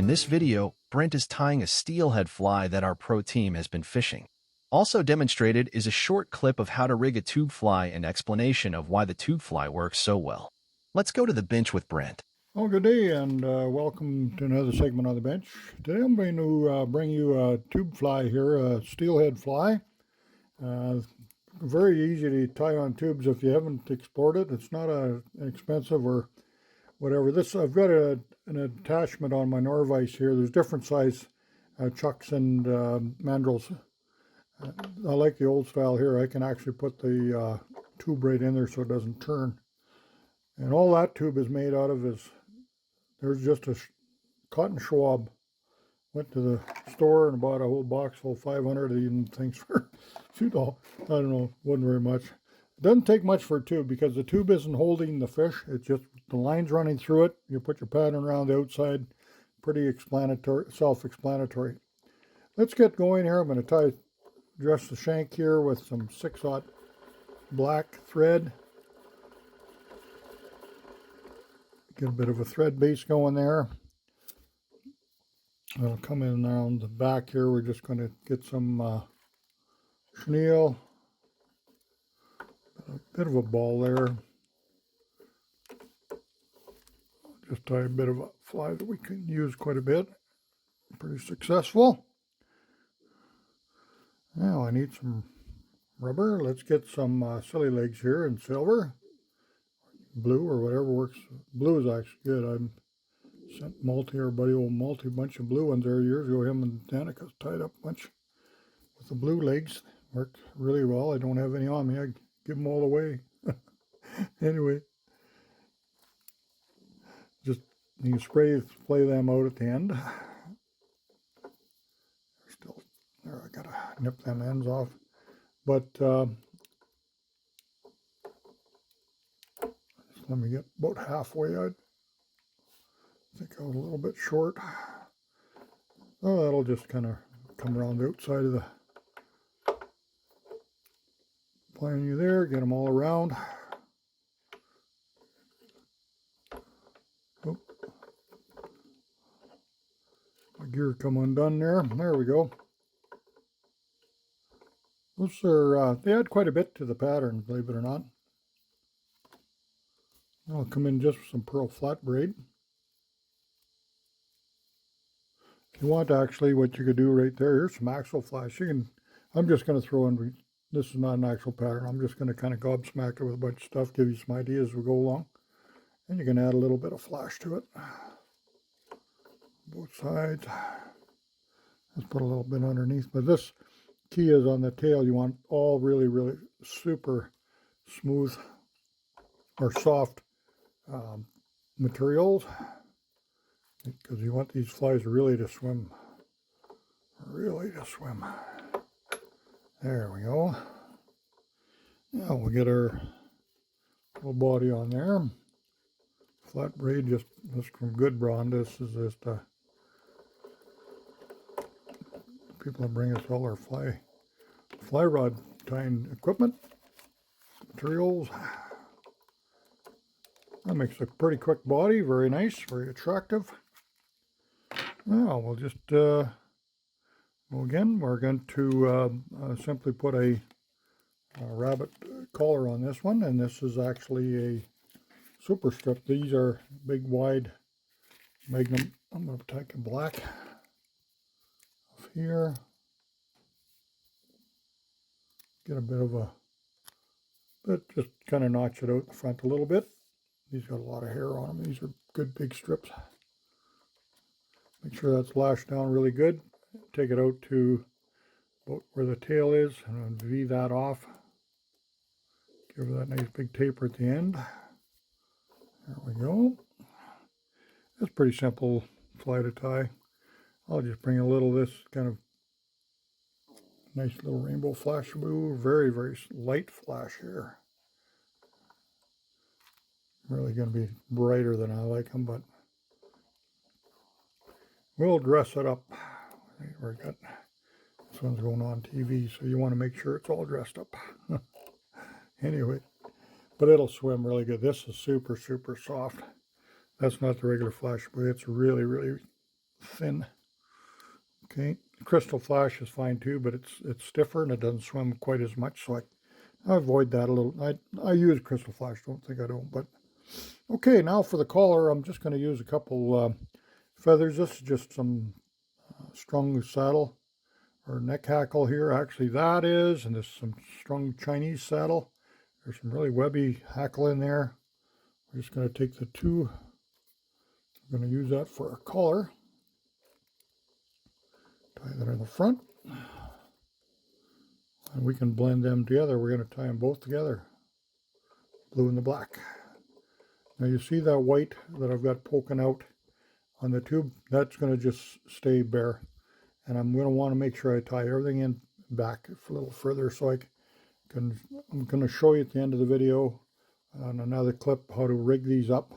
In this video, Brent is tying a steelhead fly that our pro team has been fishing. Also demonstrated is a short clip of how to rig a tube fly and explanation of why the tube fly works so well. Let's go to the bench with Brent. Well, good day and welcome to another segment on the bench. Today I'm going to bring you a tube fly here, a steelhead fly. Very easy to tie on tubes if you haven't explored it. It's not expensive or whatever. I've got an attachment on my Norvise here. There's different size chucks and mandrels. I like the old style here. I can actually put the tube right in there so it doesn't turn. And all that tube is made out of is, there's just a cotton swab. Went to the store and bought a whole box full, 500 of these things for $2. I don't know, wasn't very much. It doesn't take much for a tube because the tube isn't holding the fish. It's just the lines running through it. You put your pattern around the outside. Pretty explanatory, self-explanatory. Let's get going here. I'm going to dress the shank here with some 6/0 black thread. Get a bit of a thread base going there. It'll come in around the back here. We're just going to get some chenille. A bit of a ball there. Just tie a bit of a fly that we can use quite a bit. Pretty successful. Now I need some rubber. Let's get some silly legs here in silver. Blue or whatever works. Blue is actually good. I sent Multi a bunch of blue ones there years ago. Him and Danica tied up a bunch with the blue legs. Worked really well. I don't have any on me. I give them all away. Anyway, just you can splay them out at the end. Still there. I gotta nip them ends off, but let me get about halfway. I think I was a little bit short. Oh, that'll just kind of come around the outside of the playing you there. Get them all around. Oh, my gear come undone there. There we go. Those are they add quite a bit to the pattern, believe it or not. I'll come in just with some pearl flat braid. If you want, actually, what you could do right there, here's some axle flash. I'm just going to throw in, this is not an actual pattern. I'm just going to kind of gobsmack it with a bunch of stuff, give you some ideas as we go along. And you can add a little bit of flash to it. Both sides. Let's put a little bit underneath. But this key is on the tail. You want all really, really super smooth or soft materials, because you want these flies really to swim. There we go. Now we'll get our little body on there. Flat braid, just from Good Brawn. This is just people that bring us all our fly rod tying equipment, materials. That makes a pretty quick body, very nice, very attractive. Now we'll just, again, we're going to simply put a rabbit collar on this one, and this is actually a super strip. These are big, wide Magnum. I'm going to take a black off here. Get a bit of just kind of notch it out the front a little bit. These got a lot of hair on them. These are good big strips. Make sure that's lashed down really good. Take it out to about where the tail is and V that off. Give it that nice big taper at the end. There we go. It's pretty simple fly to tie. I'll just bring a little of this kind of nice little rainbow flash blue. Very, very light flash here. Really going to be brighter than I like them, but we'll dress it up. We've got this one's going on TV, so you want to make sure it's all dressed up. Anyway, but it'll swim really good. This is super, super soft. That's not the regular flash, but it's really, really thin. Okay, crystal flash is fine too, but it's stiffer and it doesn't swim quite as much, so I avoid that a little. I use crystal flash, don't think I don't, but okay, now for the collar, I'm just going to use a couple feathers. This is just some strung saddle or neck hackle here. Actually, that is, and this is some strung Chinese saddle. There's some really webby hackle in there. We're just going to take the two. I'm going to use that for a collar. Tie that in the front. And we can blend them together. We're going to tie them both together. Blue and the black. Now you see that white that I've got poking out on the tube? That's going to just stay bare. And I'm going to want to make sure I tie everything in back a little further so I'm going to show you at the end of the video on another clip how to rig these up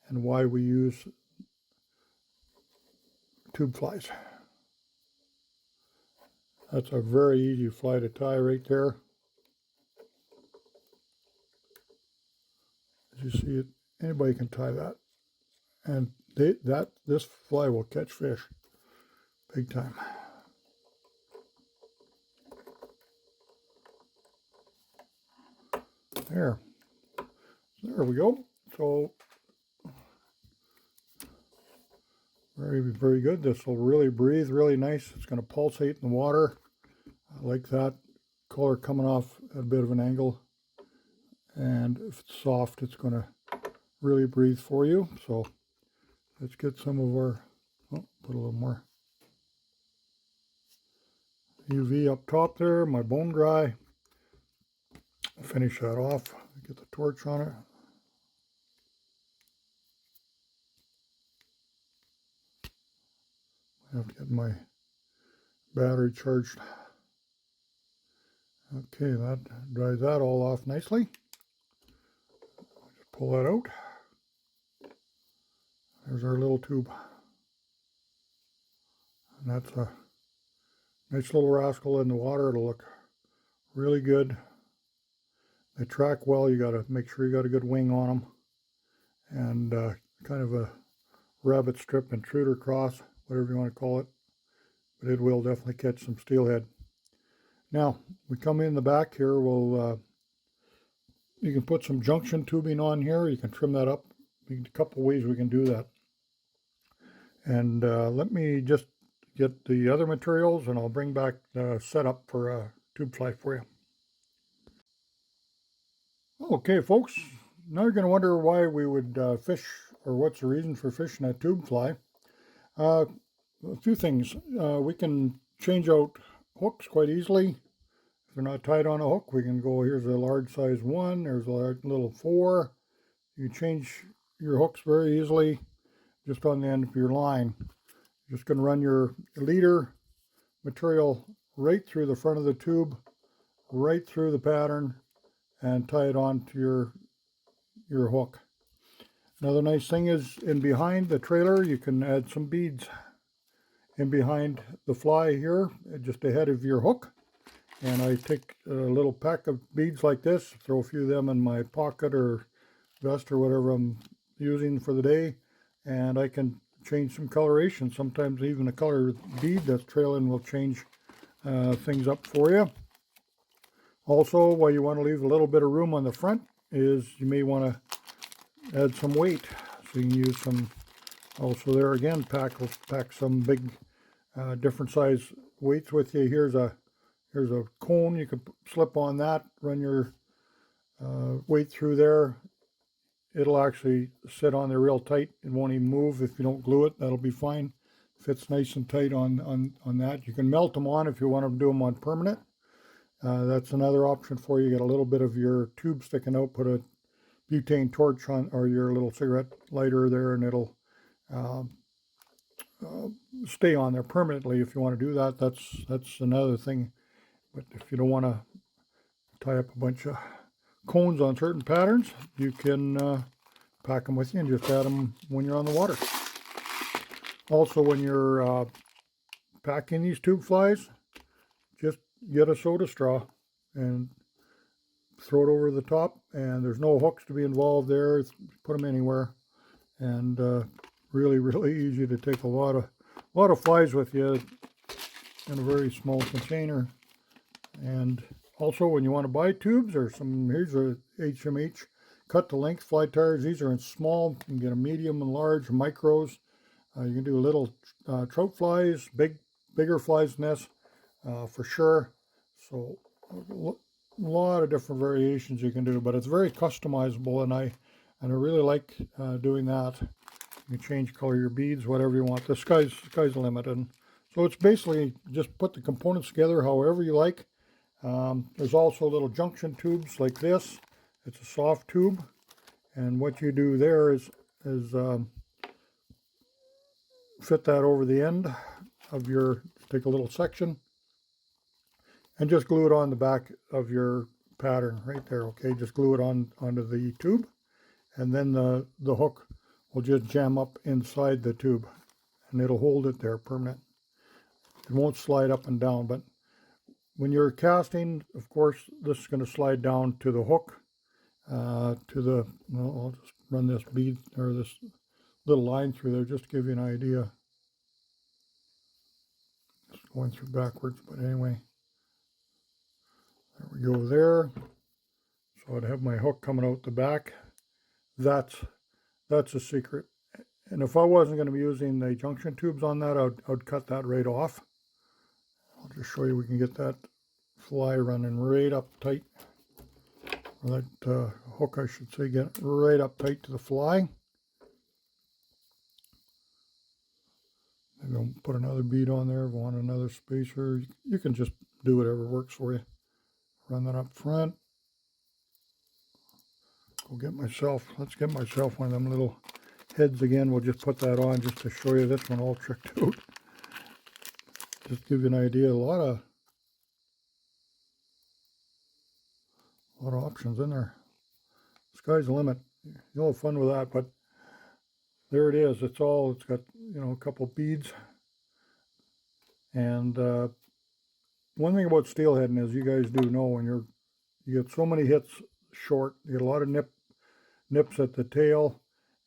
and why we use tube flies. That's a very easy fly to tie right there. As you see it, anybody can tie that. And this fly will catch fish big time. There we go. So very good. This will really breathe really nice. It's going to pulsate in the water. I like that color coming off at a bit of an angle, and if it's soft, it's going to really breathe for you. So let's get some of our, put a little more UV up top there, my bone dry. Finish that off, get the torch on it. I have to get my battery charged. Okay, that dries that all off nicely. Just pull that out. There's our little tube. And that's a nice little rascal in the water. It'll look really good. They track well. You got to make sure you got a good wing on them. And kind of a rabbit strip intruder cross, whatever you want to call it. But it will definitely catch some steelhead. Now, we come in the back here, you can put some junction tubing on here. You can trim that up. A couple ways we can do that. And let me just get the other materials and I'll bring back the setup for a tube fly for you. Okay, folks, now you're going to wonder why we would fish, or what's the reason for fishing a tube fly. A few things. We can change out hooks quite easily. If they're not tied on a hook, we can go, here's a large size 1, there's a little 4. You change your hooks very easily just on the end of your line. You're just going to run your leader material right through the front of the tube, right through the pattern, and tie it onto your hook. Another nice thing is, in behind the trailer, you can add some beads in behind the fly here, just ahead of your hook. And I take a little pack of beads like this, throw a few of them in my pocket or vest or whatever I'm using for the day, and I can change some coloration. Sometimes even a color bead that's trailing will change things up for you. Also, why you want to leave a little bit of room on the front is you may want to add some weight. So you can use some, also there again, pack some big different size weights with you. Here's a cone. You can slip on that, run your weight through there. It'll actually sit on there real tight. It won't even move if you don't glue it. That'll be fine. Fits nice and tight on that. You can melt them on if you want to do them on permanent. That's another option for you. Get a little bit of your tube sticking out, put a butane torch on, or your little cigarette lighter there, and it'll stay on there permanently. If you want to do that, that's another thing. But if you don't want to tie up a bunch of cones on certain patterns, you can pack them with you and just add them when you're on the water. Also, when you're packing these tube flies, just get a soda straw and throw it over the top, and there's no hooks to be involved there. Put them anywhere, and really easy to take a lot a lot of flies with you in a very small container. And also, when you want to buy tubes or some, here's a HMH cut to length fly tires. These are in small. You can get a medium and large, micros. You can do little trout flies, bigger flies than this, for sure. So a lot of different variations you can do, but it's very customizable, and I really like doing that. You can change color your beads, whatever you want. The sky's the limit, and so it's basically just put the components together however you like. There's also little junction tubes like this. It's a soft tube, and what you do there is fit that over the end of your, take a little section and just glue it on the back of your pattern right there. Okay, just glue it onto the tube, and then the hook will just jam up inside the tube, and it'll hold it there permanent. It won't slide up and down, but when you're casting, of course, this is going to slide down to the hook, well, I'll just run this bead or this little line through there just to give you an idea. Just going through backwards, but anyway, there we go there. So I'd have my hook coming out the back. That's a secret. And if I wasn't going to be using the junction tubes on that, I'd cut that right off. I'll just show you, we can get that fly running right up tight. Or that hook, I should say, get right up tight to the fly. Maybe I'll put another bead on there if I want another spacer. You can just do whatever works for you. Run that up front. Let's get myself one of them little heads again. We'll just put that on just to show you this one all tricked out. Just give you an idea. A lot of options in there. Sky's the limit. You'll have fun with that, but there it is. It's got, a couple beads. And one thing about steelheading is, you guys do know, when you get so many hits short, you get a lot of nips at the tail.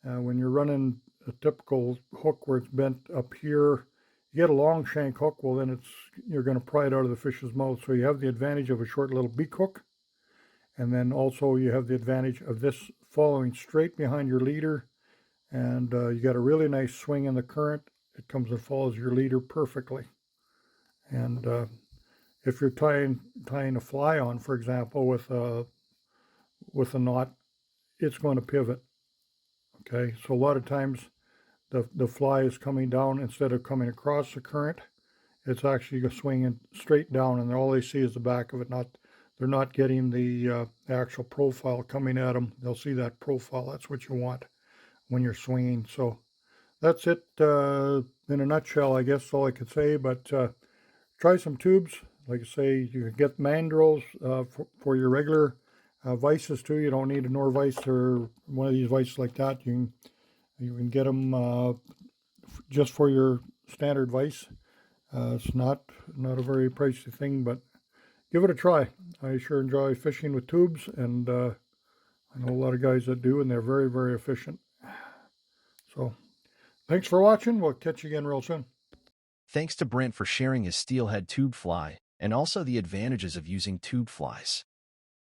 When you're running a typical hook where it's bent up here, you get a long shank hook, well then you're going to pry it out of the fish's mouth. So you have the advantage of a short little beak hook, and then also you have the advantage of this following straight behind your leader, and you got a really nice swing in the current. It comes and follows your leader perfectly. And if you're tying a fly on, for example, with a knot, it's going to pivot. Okay, so a lot of times the fly is coming down instead of coming across the current. It's actually swinging straight down, and all they see is the back of it. They're not getting the actual profile coming at them. They'll see that profile. That's what you want when you're swinging. So that's it in a nutshell, I guess, all I could say. But try some tubes. Like I say, you can get mandrels for your regular vices too. You don't need a Nor vise or one of these vices like that. You can get them just for your standard vise. It's not a very pricey thing, but give it a try. I sure enjoy fishing with tubes, and I know a lot of guys that do, and they're very, very efficient. So thanks for watching. We'll catch you again real soon. Thanks to Brent for sharing his steelhead tube fly and also the advantages of using tube flies.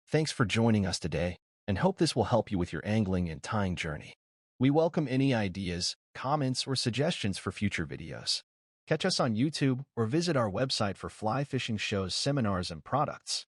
Thanks for joining us today, and hope this will help you with your angling and tying journey. We welcome any ideas, comments, or suggestions for future videos. Catch us on YouTube or visit our website for fly fishing shows, seminars, and products.